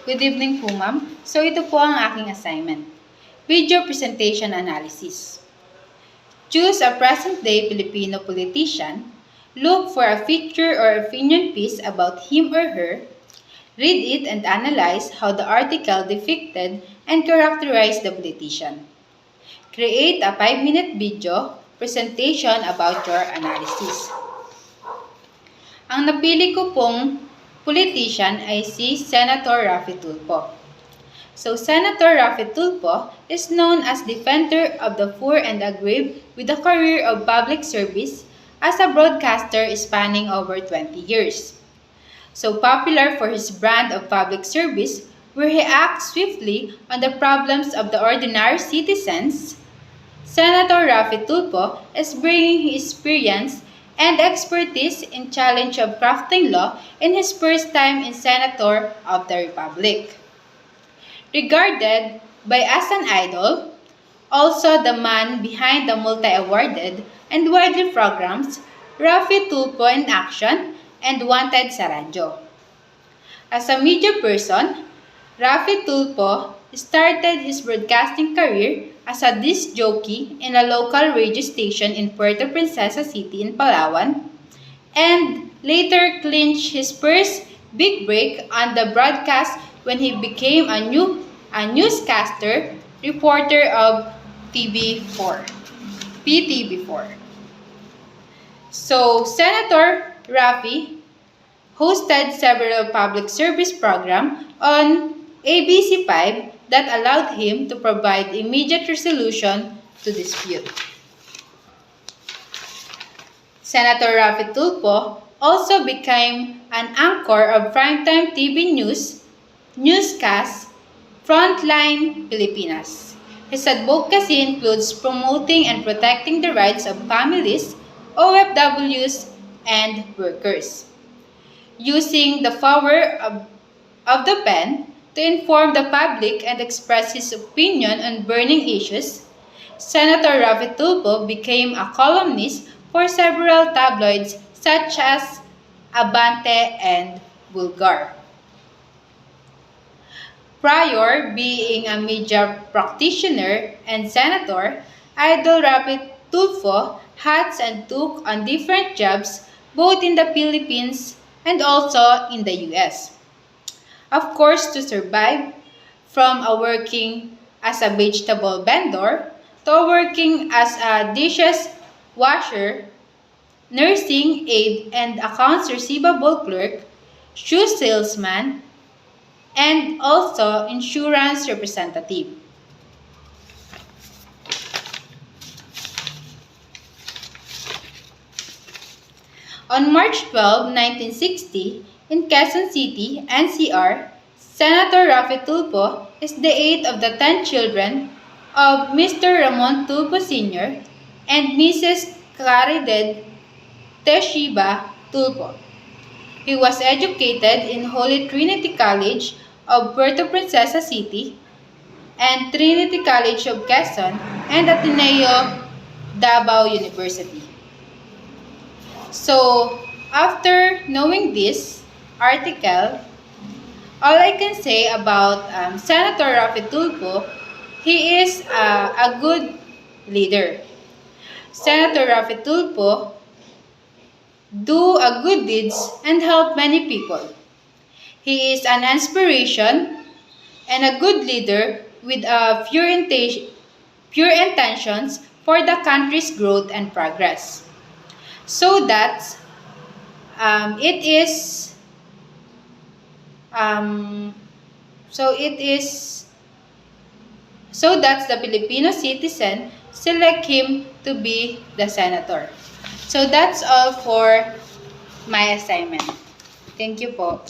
Good evening po, ma'am. So, ito po ang aking assignment. Video Presentation Analysis. Choose a present-day Filipino politician. Look for a feature or opinion piece about him or her. Read it and analyze how the article depicted and characterized the politician. Create a 5-minute video presentation about your analysis. Ang napili ko pong politician ay si Senator Raffy Tulfo. So, Senator Raffy Tulfo is known as defender of the poor and aggrieved with a career of public service as a broadcaster spanning over 20 years. So popular for his brand of public service, where he acts swiftly on the problems of the ordinary citizens, Senator Raffy Tulfo is bringing his experience and expertise in challenge of crafting law in his first time in Senator of the Republic. Regarded by as an idol, also the man behind the multi-awarded and widely programs Raffy Tulfo in Action and Wanted sa Radyo. As a media person, Raffy Tulfo started his broadcasting career as a disc jockey in a local radio station in Puerto Princesa City in Palawan, and later clinched his first big break on the broadcast when he became a newscaster reporter of PTV4. So, Senator Raffy hosted several public service programs on ABC5 that allowed him to provide immediate resolution to dispute. Senator Raffy Tulfo also became an anchor of primetime TV newscast Frontline Pilipinas. His advocacy includes promoting and protecting the rights of families, OFWs, and workers. Using the power of the pen to inform the public and express his opinion on burning issues, Senator Raffy Tulfo became a columnist for several tabloids such as Abante and Bulgar. Prior being a media practitioner and senator, Idol Raffy Tulfo had and took on different jobs both in the Philippines and also in the US. Of course, to survive, from a working as a vegetable vendor to working as a dishes washer, nursing aide and accounts receivable clerk, shoe salesman, and also insurance representative. On March 12, 1960, in Quezon City, NCR, Senator Raffy Tulfo is the 8th of the 10 children of Mr. Ramon Tulfo Sr. and Mrs. Caridad Teshiba Tulfo. He was educated in Holy Trinity College of Puerto Princesa City and Trinity College of Quezon and Ateneo Davao University. So, after knowing this article, all I can say about Senator Raffy Tulfo, he is a good leader. Senator Raffy Tulfo do a good deeds and help many people. He is an inspiration and a good leader with pure intentions for the country's growth and progress. So that's the Filipino citizen select him to be the senator. So that's all for my assignment. Thank you po.